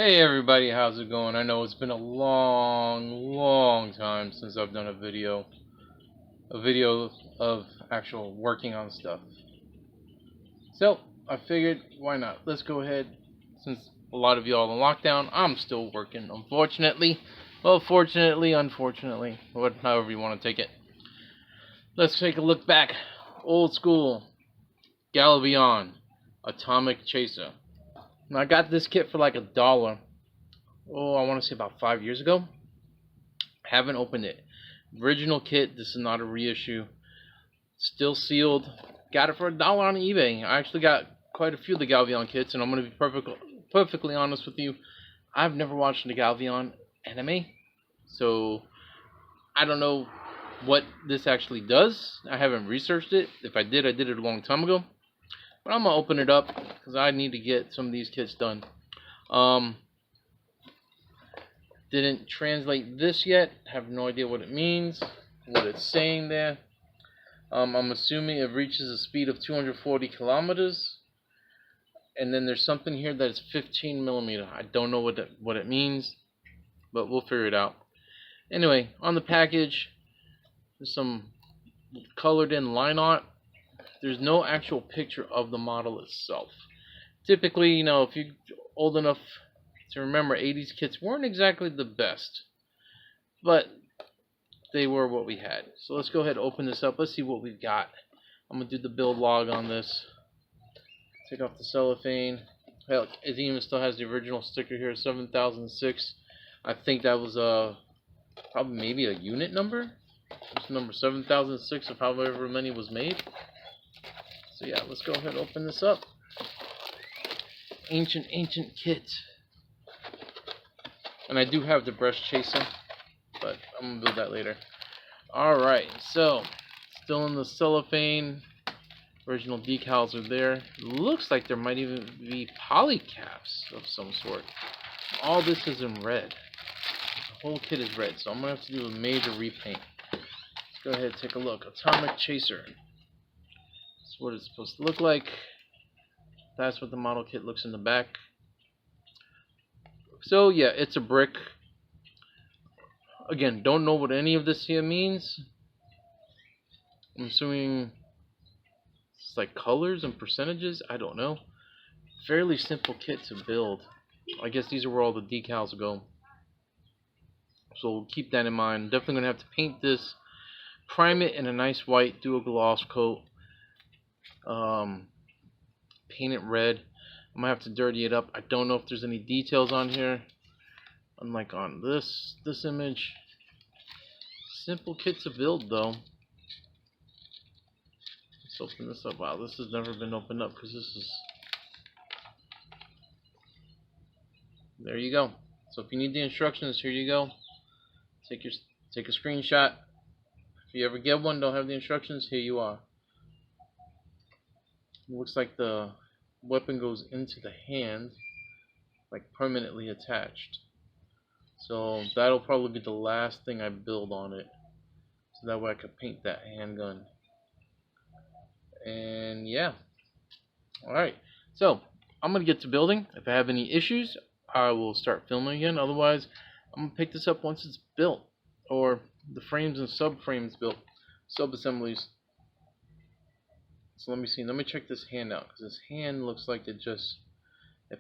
Hey everybody, how's it going? I know it's been a long time since I've done a video of actual working on stuff. So I figured, why not? Let's go ahead. Since a lot of y'all in lockdown, I'm still working. Unfortunately, well, fortunately, unfortunately, however you want to take it. Let's take a look back. Old school Galvion Atomic Chaser. Now, I got this kit for like $1. Oh, I want to say about 5 years ago. Haven't opened it. Original kit. This is not a reissue. Still sealed. Got it for $1 on eBay. I actually got quite a few of the Galvion kits, and I'm going to be perfectly honest with you. I've never watched the Galvion anime, so I don't know what this actually does. I haven't researched it. If I did, I did it a long time ago. But I'm going to open it up because I need to get some of these kits done. Didn't translate this yet. Have no idea what it means, what it's saying there. I'm assuming it reaches a speed of 240 kilometers. And then there's something here that is 15 millimeter. I don't know what it means, but we'll figure it out. Anyway, on the package, there's some colored in line art. There's no actual picture of the model itself. Typically, you know, if you're old enough to remember, 80's kits weren't exactly the best, but they were what we had. So let's go ahead and open this up. Let's see what we've got. I'm going to do the build log on this. Take off the cellophane. Hell, it even still has the original sticker here, 7006. I think that was probably maybe a unit number. It's number 7006 of however many was made. So yeah, let's go ahead and open this up. Ancient kit. And I do have the brush chaser, but I'm going to build that later. Alright, so still in the cellophane. Original decals are there. Looks like there might even be poly caps of some sort. All this is in red. The whole kit is red, so I'm going to have to do a major repaint. Let's go ahead and take a look. Atomic Chaser. That's what it's supposed to look like. That's what the model kit looks in the back. So yeah, it's a brick. Again, don't know what any of this here means. I'm assuming it's like colors and percentages. I don't know. Fairly simple kit to build. I guess these are where all the decals go. So we'll keep that in mind. Definitely going to have to paint this. Prime it in a nice white. Do a gloss coat. Paint it red. I'm going to have to dirty it up. I don't know if there's any details on here. Unlike on this image. Simple kit to build though. Let's open this up. Wow, this has never been opened up because this is... There you go. So if you need the instructions, here you go. Take a screenshot. If you ever get one, don't have the instructions, here you are. It looks like the weapon goes into the hand, like permanently attached. So that'll probably be the last thing I build on it, so that way I can paint that handgun. And yeah, alright, so I'm gonna get to building. If I have any issues, I will start filming again. Otherwise, I'm gonna pick this up once it's built, or the frames and subframes built, sub-assemblies. So let me see, let me check this hand out, because this hand looks like it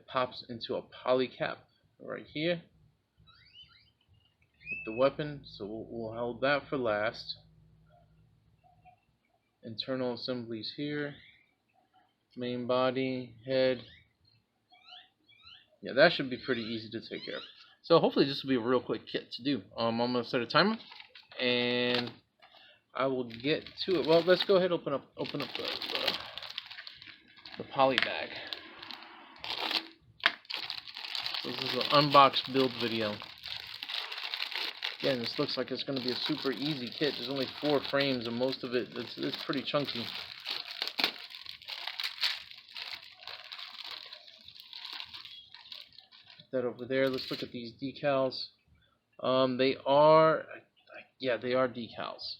pops into a poly cap right here with the weapon. So we'll hold that for last. Internal assemblies here, main body, head. Yeah, that should be pretty easy to take care of. So hopefully this will be a real quick kit to do. I'm gonna set a timer, and I will get to it. Well, let's go ahead and open up the poly bag. So this is an unboxed build video. Again, this looks like it's going to be a super easy kit. There's only 4 frames, and most of it's pretty chunky. Put that over there. Let's look at these decals. They are decals.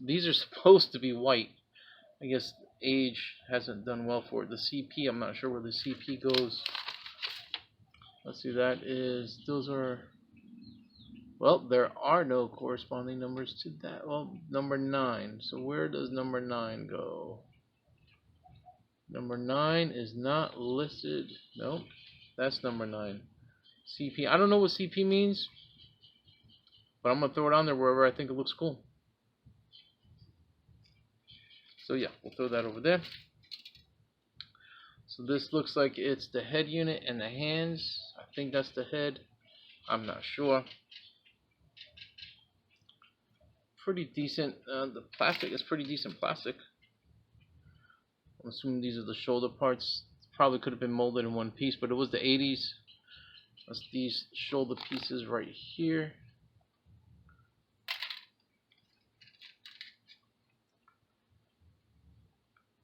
These are supposed to be white. I guess age hasn't done well for it. The CP, I'm not sure where the CP goes. Let's see, that is, those are, well, there are no corresponding numbers to that. Well, number 9. So where does number 9 go? Number 9 is not listed. Nope, that's number 9. CP. I don't know what CP means, but I'm going to throw it on there wherever I think it looks cool. So yeah, we'll throw that over there. So this looks like it's the head unit and the hands. I think that's the head. I'm not sure. Pretty decent. The plastic is pretty decent plastic. I'm assuming these are the shoulder parts. Probably could have been molded in one piece, but it was the 80's. That's these shoulder pieces right here.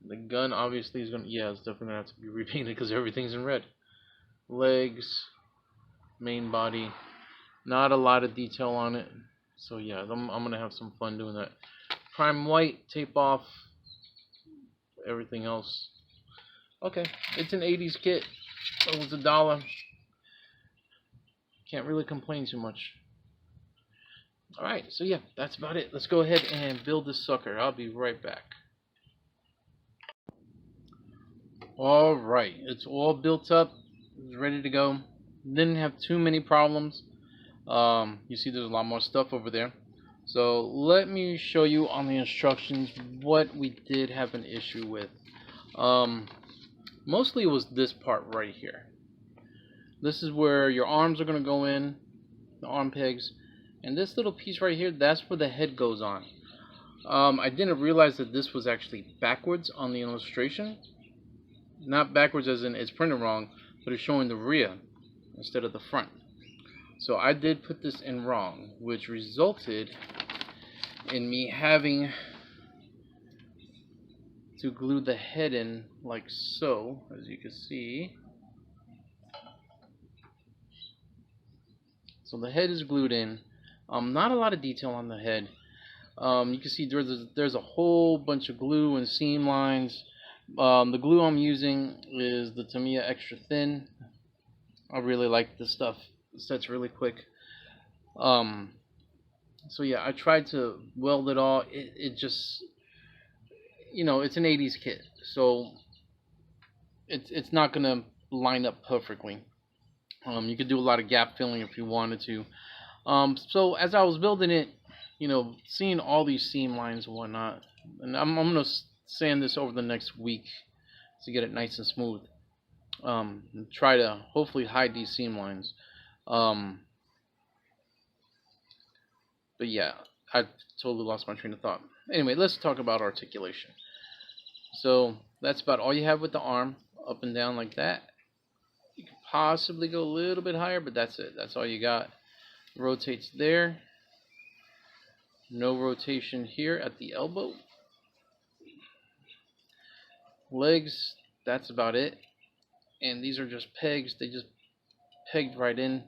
The gun obviously is gonna, yeah, it's definitely gonna have to be repainted because everything's in red. Legs, main body, not a lot of detail on it. So yeah, I'm gonna have some fun doing that. Prime white, tape off, everything else. Okay, it's an 80's kit. It was $1. Can't really complain too much. Alright, so yeah, that's about it. Let's go ahead and build this sucker. I'll be right back. Alright, it's all built up. It's ready to go. Didn't have too many problems. You see there's a lot more stuff over there. So let me show you on the instructions what we did have an issue with. Mostly it was this part right here. This is where your arms are going to go in, the arm pegs. And this little piece right here, that's where the head goes on. I didn't realize that this was actually backwards on the illustration. Not backwards as in it's printed wrong, but it's showing the rear instead of the front. So I did put this in wrong, which resulted in me having to glue the head in like so, as you can see. So the head is glued in. Not a lot of detail on the head. You can see there's a whole bunch of glue and seam lines. The glue I'm using is the Tamiya Extra Thin. I really like this stuff. It sets really quick. So yeah, I tried to weld it all. It just, you know, it's an 80's kit, so it's not gonna line up perfectly. You could do a lot of gap filling if you wanted to. So as I was building it, you know, seeing all these seam lines and whatnot, and I'm gonna sand this over the next week to get it nice and smooth. And try to hopefully hide these seam lines. But yeah, I totally lost my train of thought. Anyway, let's talk about articulation. So that's about all you have with the arm, up and down like that. You can possibly go a little bit higher, but that's it. That's all you got. Rotates there. No rotation here at the elbow. Legs, that's about it. And these are just pegs. They just pegged right in.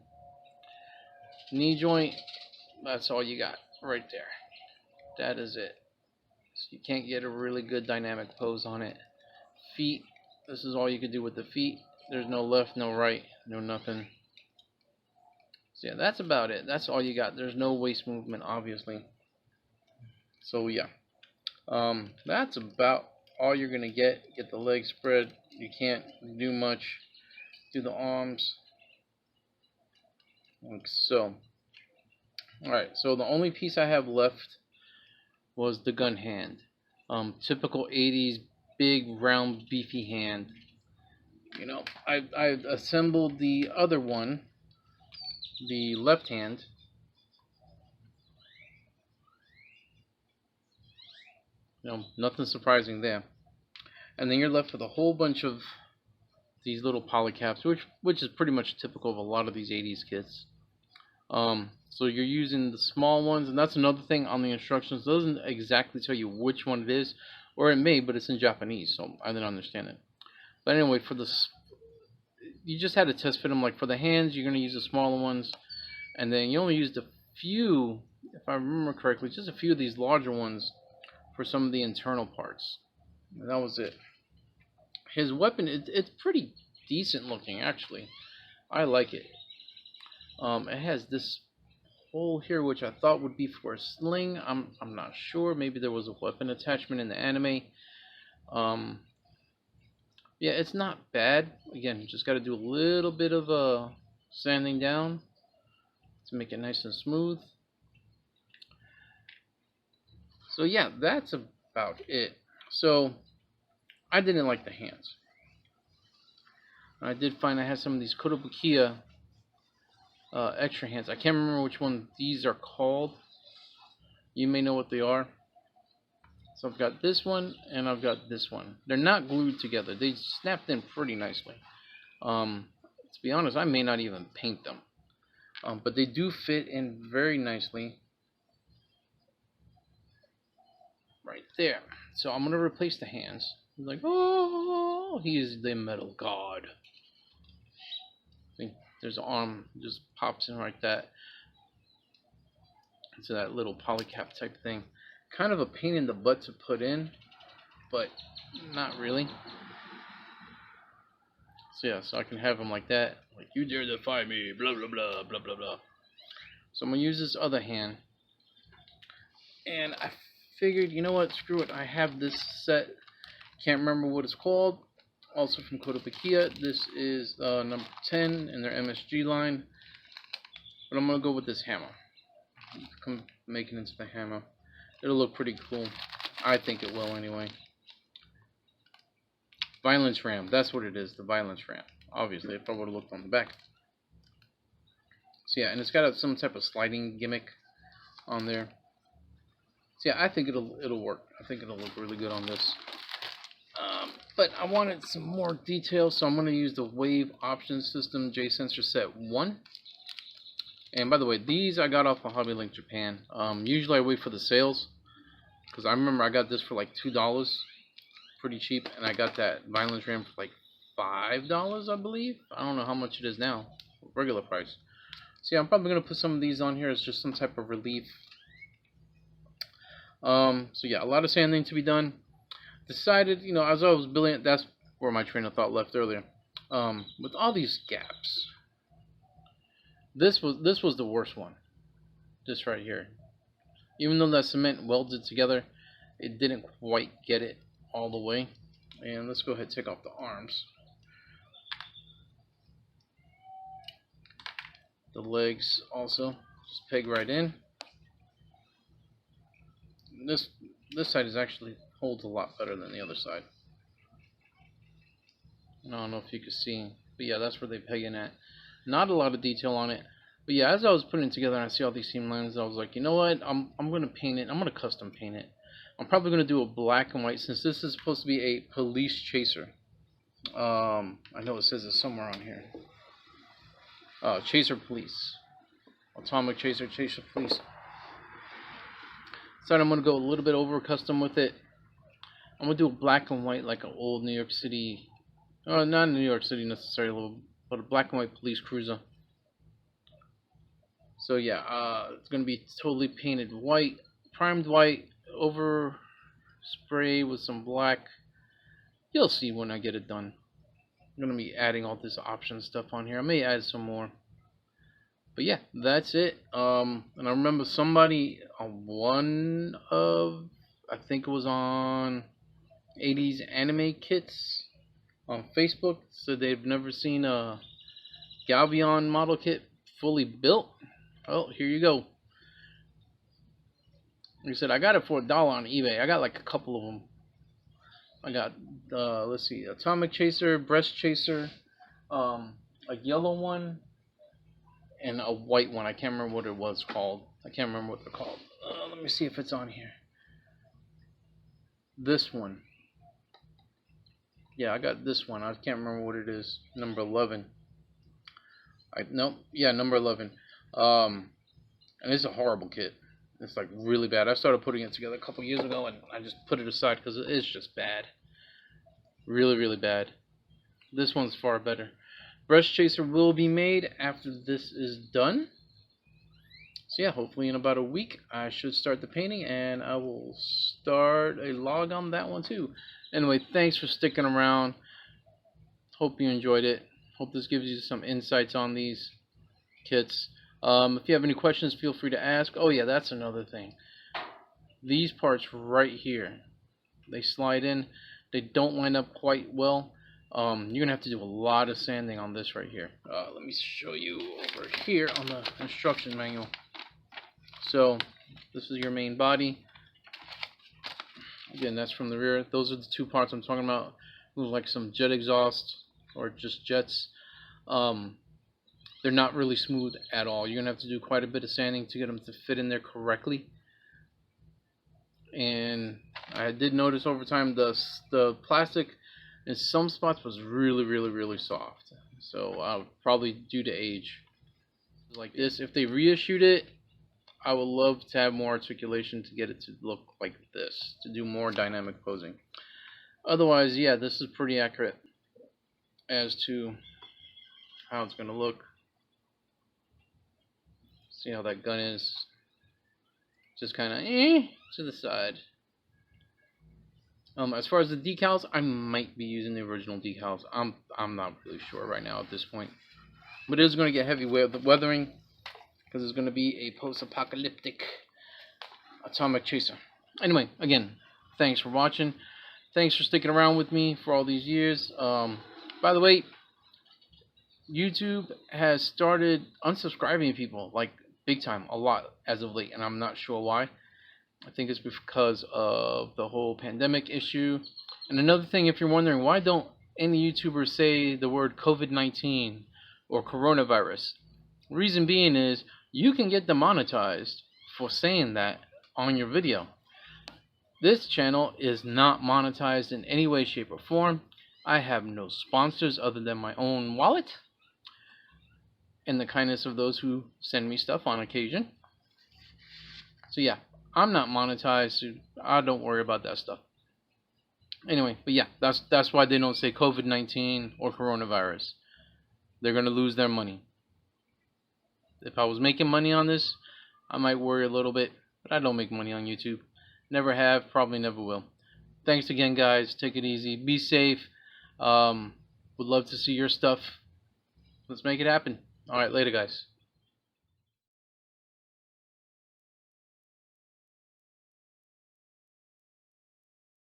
Knee joint, that's all you got right there. That is it. So you can't get a really good dynamic pose on it. Feet, this is all you can do with the feet. There's no left, no right, no nothing. So yeah, that's about it. That's all you got. There's no waist movement, obviously. So yeah, that's about all you're gonna get. Get the legs spread. You can't do much. Do the arms like so. Alright, so the only piece I have left was the gun hand. Typical 80's big round beefy hand. You know, I assembled the other one, the left hand. You know, nothing surprising there. And then you're left with a whole bunch of these little poly caps, which is pretty much typical of a lot of these 80's kits. So you're using the small ones, and that's another thing on the instructions. It doesn't exactly tell you which one it is, or it may, but it's in Japanese, so I didn't understand it. But anyway, for you just had to test fit them. Like for the hands, you're gonna use the smaller ones, and then you only used a few, if I remember correctly, just a few of these larger ones for some of the internal parts. And that was it. His weapon, it's pretty decent looking actually. I like it. It has this hole here, which I thought would be for a sling. I'm not sure. Maybe there was a weapon attachment in the anime. Um, yeah, it's not bad. Again, you just got to do a little bit of sanding down to make it nice and smooth. So yeah, that's about it. So I didn't like the hands. I did find I had some of these Kotobukiya extra hands. I can't remember which one these are called. You may know what they are. So I've got this one and I've got this one. They're not glued together. They snapped in pretty nicely. To be honest, I may not even paint them. But they do fit in very nicely. Right there. So I'm going to replace the hands. Like, oh, he is the metal god. There's an arm, just pops in like that. Into that little polycap type thing. Kind of a pain in the butt to put in, but not really. So yeah, so I can have them like that. Like, you dare defy me, blah blah blah, blah blah blah. So I'm going to use this other hand. And I figured, you know what, screw it. I have this set. Can't remember what it's called. Also from Kotobukiya. This is number 10 in their MSG line. But I'm going to go with this hammer. Come make it into the hammer. It'll look pretty cool. I think it will anyway. Violence ram. That's what it is. The violence ram. Obviously, if I would have looked on the back. So yeah, and it's got some type of sliding gimmick on there. So yeah, I think it'll work. I think it'll look really good on this. But I wanted some more detail, so I'm going to use the Wave Option System J-Sensor Set 1. And by the way, these I got off of Hobby Link Japan. Usually I wait for the sales, because I remember I got this for like $2, pretty cheap, and I got that Violence Ram for like $5, I believe. I don't know how much it is now, regular price. So yeah, I'm probably going to put some of these on here as just some type of relief. So yeah, a lot of sanding to be done. Decided, you know, as I was building it, that's where my train of thought left earlier. With all these gaps, this was the worst one. This right here. Even though that cement welded together, it didn't quite get it all the way. And let's go ahead and take off the arms. The legs also just peg right in. This side is actually holds a lot better than the other side. I don't know if you can see, but yeah, that's where they peg in at. Not a lot of detail on it, but yeah, as I was putting it together and I see all these seam lines, I was like, you know what, I'm gonna paint it. I'm gonna custom paint it. I'm probably gonna do a black and white, since this is supposed to be a police chaser. I know it says it somewhere on here. Chaser police, atomic chaser, chaser police. So I'm gonna go a little bit over custom with it. I'm going to do a black and white, like an old New York City, not New York City necessarily, but a black and white police cruiser. So yeah, it's going to be totally painted white, primed white, over spray with some black. You'll see when I get it done. I'm going to be adding all this option stuff on here. I may add some more. But yeah, that's it. And I remember somebody on one of, I think it was on 80's anime kits on Facebook, said they've never seen a Galvion model kit fully built. Well, here you go. Like I said, I got it for $1 on eBay. I got like a couple of them. I got, let's see, Atomic Chaser, Breast Chaser, a yellow one, and a white one. I can't remember what it was called. I can't remember what they're called. Let me see if it's on here. This one. Yeah, I got this one. I can't remember what it is. Number 11. Number 11. And it's a horrible kit. It's like really bad. I started putting it together a couple years ago, and I just put it aside because it is just bad. Really, really bad. This one's far better. Breast Chaser will be made after this is done. So yeah, hopefully in about a week I should start the painting, and I will start a log on that one too. Anyway, thanks for sticking around. Hope you enjoyed it. Hope this gives you some insights on these kits. If you have any questions, feel free to ask. Oh yeah, that's another thing. These parts right here, they slide in. They don't line up quite well. You're gonna have to do a lot of sanding on this right here. Let me show you over here on the instruction manual. So this is your main body. Again, that's from the rear. Those are the two parts I'm talking about. Looks like some jet exhaust or just jets. They're not really smooth at all. You're gonna have to do quite a bit of sanding to get them to fit in there correctly. And I did notice over time the plastic in some spots was really soft. So probably due to age. Like this, if they reissued it, I would love to have more articulation to get it to look like this, to do more dynamic posing. Otherwise, yeah, this is pretty accurate as to how it's going to look. See how that gun is? Just kind of to the side. As far as the decals, I might be using the original decals. I'm not really sure right now at this point. But it is going to get heavy weathering, because it's going to be a post-apocalyptic atomic chaser. Anyway, again, thanks for watching. Thanks for sticking around with me for all these years. By the way, YouTube has started unsubscribing people, like big time, a lot as of late, and I'm not sure why. I think it's because of the whole pandemic issue. And another thing, if you're wondering, why don't any YouTubers say the word COVID-19 or coronavirus? Reason being is, you can get demonetized for saying that on your video. This channel is not monetized in any way, shape, or form. I have no sponsors other than my own wallet and the kindness of those who send me stuff on occasion. So yeah, I'm not monetized, so I don't worry about that stuff. Anyway, but yeah, that's why they don't say COVID-19 or coronavirus. They're gonna lose their money. If I was making money on this, I might worry a little bit, but I don't make money on YouTube. Never have, probably never will. Thanks again, guys. Take it easy. Be safe. Would love to see your stuff. Let's make it happen. Alright, later, guys.